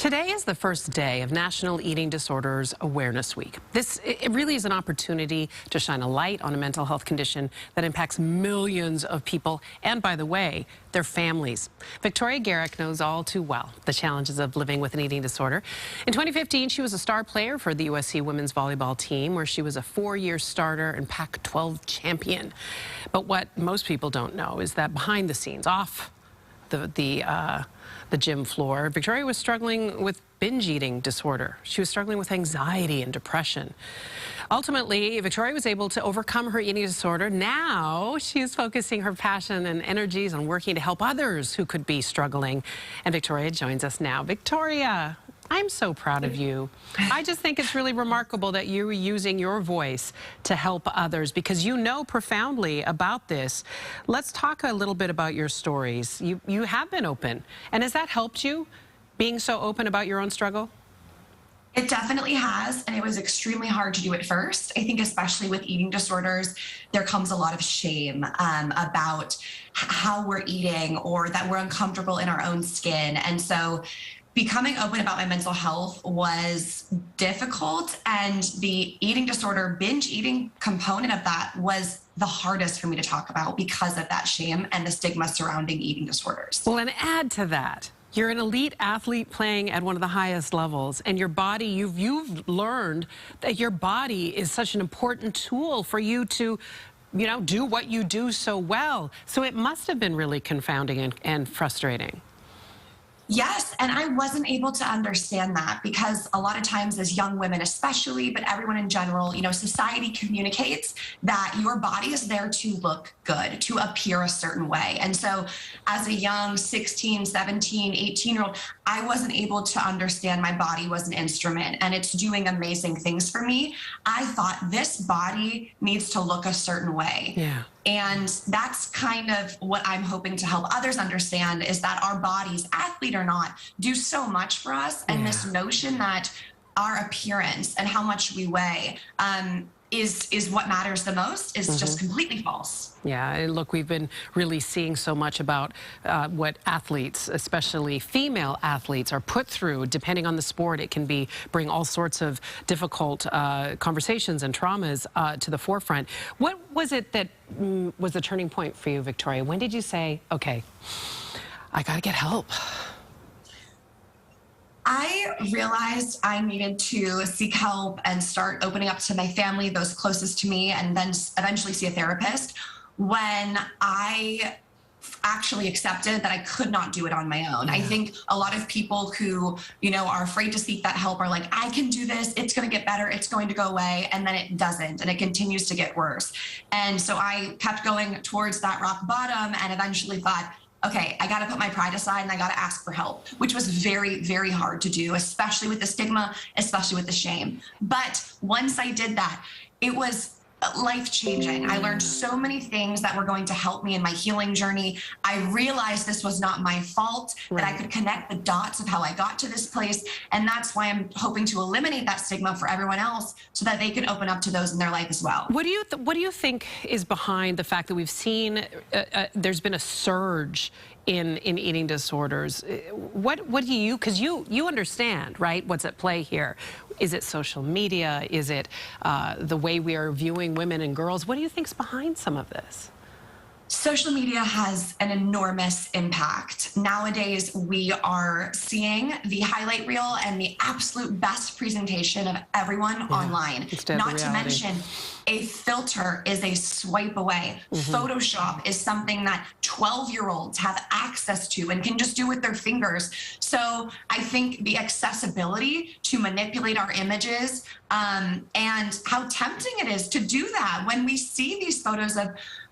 Today is the first day of National Eating Disorders Awareness Week. It really is an opportunity to shine a light on a mental health condition that impacts millions of people and, by the way, their families. Victoria Garrick knows all too well the challenges of living with an eating disorder. In 2015, she was a star player for the USC women's volleyball team, where she was a 4-year starter and Pac-12 champion. But what most people don't know is that behind the scenes, off the gym floor, Victoria was struggling with binge eating disorder. She was struggling with anxiety and depression. Ultimately, Victoria was able to overcome her eating disorder. Now she is focusing her passion and energies on working to help others who could be struggling. And Victoria joins us now. Victoria, I'm so proud of you. I just think it's really remarkable that you're using your voice to help others because you know profoundly about this. Let's talk a little bit about your stories. You have been open. And has that helped you, being so open about your own struggle? It definitely has, and it was extremely hard to do at first. I think especially with eating disorders, there comes a lot of shame about how we're eating or that we're uncomfortable in our own skin. And so becoming open about my mental health was difficult, and the eating disorder, binge eating component of that was the hardest for me to talk about because of that shame and the stigma surrounding eating disorders. Well, and add to that, you're an elite athlete playing at one of the highest levels, and your body, you've learned that your body is such an important tool for you to, do what you do so well. So it must have been really confounding and frustrating. Yes, and I wasn't able to understand that because a lot of times as young women especially, but everyone in general, society communicates that your body is there to look good, to appear a certain way. And so as a young 16, 17, 18-year-old, I wasn't able to understand my body was an instrument and it's doing amazing things for me. I thought this body needs to look a certain way. Yeah. And that's kind of what I'm hoping to help others understand, is that our bodies, athlete or not, do so much for us. And this notion that our appearance and how much we weigh is what matters the most is just completely false. Yeah, and look, we've been really seeing so much about what athletes, especially female athletes, are put through. Depending on the sport, it can bring all sorts of difficult conversations and traumas to the forefront. What was it that was the turning point for you, Victoria? When did you say, okay, I gotta get help? I realized I needed to seek help and start opening up to my family, those closest to me, and then eventually see a therapist when I actually accepted that I could not do it on my own. I think a lot of people who, are afraid to seek that help are like, I can do this, it's going to get better, it's going to go away, and then it doesn't, and it continues to get worse. And so I kept going towards that rock bottom and eventually thought, okay, I got to put my pride aside and I got to ask for help, which was very, very hard to do, especially with the stigma, especially with the shame. But once I did that, it was life-changing. I learned so many things that were going to help me in my healing journey. I realized this was not my fault, that I could connect the dots of how I got to this place. And that's why I'm hoping to eliminate that stigma for everyone else so that they can open up to those in their life as well. What do you think is behind the fact that we've seen there's been a surge in eating disorders? What do you, because you understand, right, what's at play here? Is it social media? Is it the way we are viewing women and girls? What do you think's behind some of this? Social media has an enormous impact. Nowadays, we are seeing the highlight reel and the absolute best presentation of everyone online. Not to mention, a filter is a swipe away. Photoshop is something that 12-year-olds have access to and can just do with their fingers. So I think the accessibility to manipulate our images and how tempting it is to do that when we see these photos of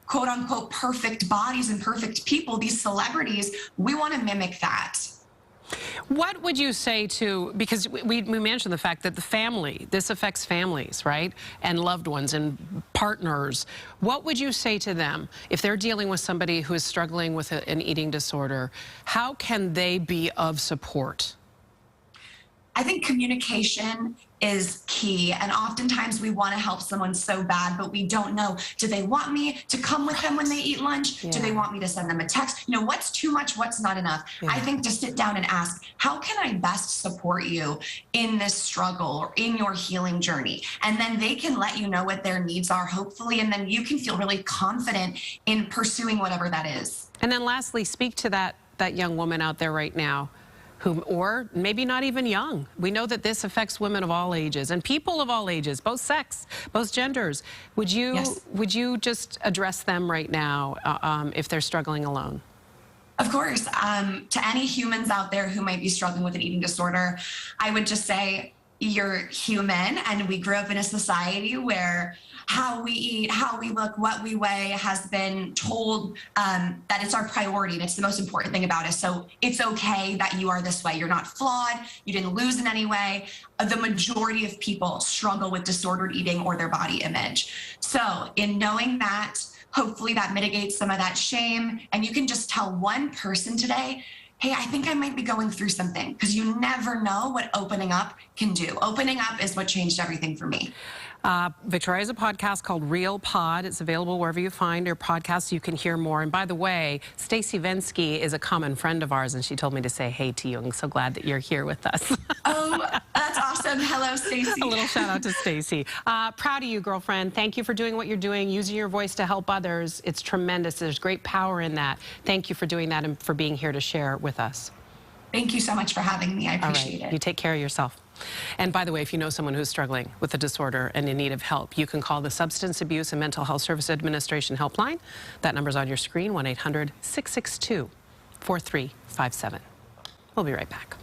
quote unquote perfect bodies and perfect people, these celebrities, we want to mimic that. What would you say to, because we mentioned the fact that this affects families, right? And loved ones and partners. What would you say to them if they're dealing with somebody who is struggling with an eating disorder? How can they be of support? I think communication is key. And oftentimes we want to help someone so bad, but we don't know. Do they want me to come with them when they eat lunch? Yeah. Do they want me to send them a text? You know, what's too much? What's not enough? Yeah. I think to sit down and ask, how can I best support you in this struggle or in your healing journey? And then they can let you know what their needs are, hopefully, and then you can feel really confident in pursuing whatever that is. And then lastly, speak to that young woman out there right now who, or maybe not even young. We know that this affects women of all ages and people of all ages, both sex, both genders. Would you just address them right now if they're struggling alone? Of course. To any humans out there who might be struggling with an eating disorder, I would just say, you're human, and we grew up in a society where how we eat, how we look, what we weigh has been told that it's our priority and it's the most important thing about us. So it's okay that you are this way. You're not flawed. You didn't lose in any way. The majority of people struggle with disordered eating or their body image. So in knowing that, hopefully that mitigates some of that shame, and you can just tell one person today, hey, I think I might be going through something, because you never know what opening up can do. Opening up is what changed everything for me. Victoria has a podcast called Real Pod. It's available wherever you find your podcasts. You can hear more. And by the way, Stacey Vensky is a common friend of ours, and she told me to say hey to you. I'm so glad that you're here with us. Oh, that's awesome. Hello, Stacey. A little shout out to Stacey. Proud of you, girlfriend. Thank you for doing what you're doing, using your voice to help others. It's tremendous. There's great power in that. Thank you for doing that and for being here to share with us. Thank you so much for having me. I appreciate it. You take care of yourself. And by the way, if you know someone who's struggling with a disorder and in need of help, you can call the Substance Abuse and Mental Health Service Administration helpline. That number's on your screen, 1-800-662-4357. We'll be right back.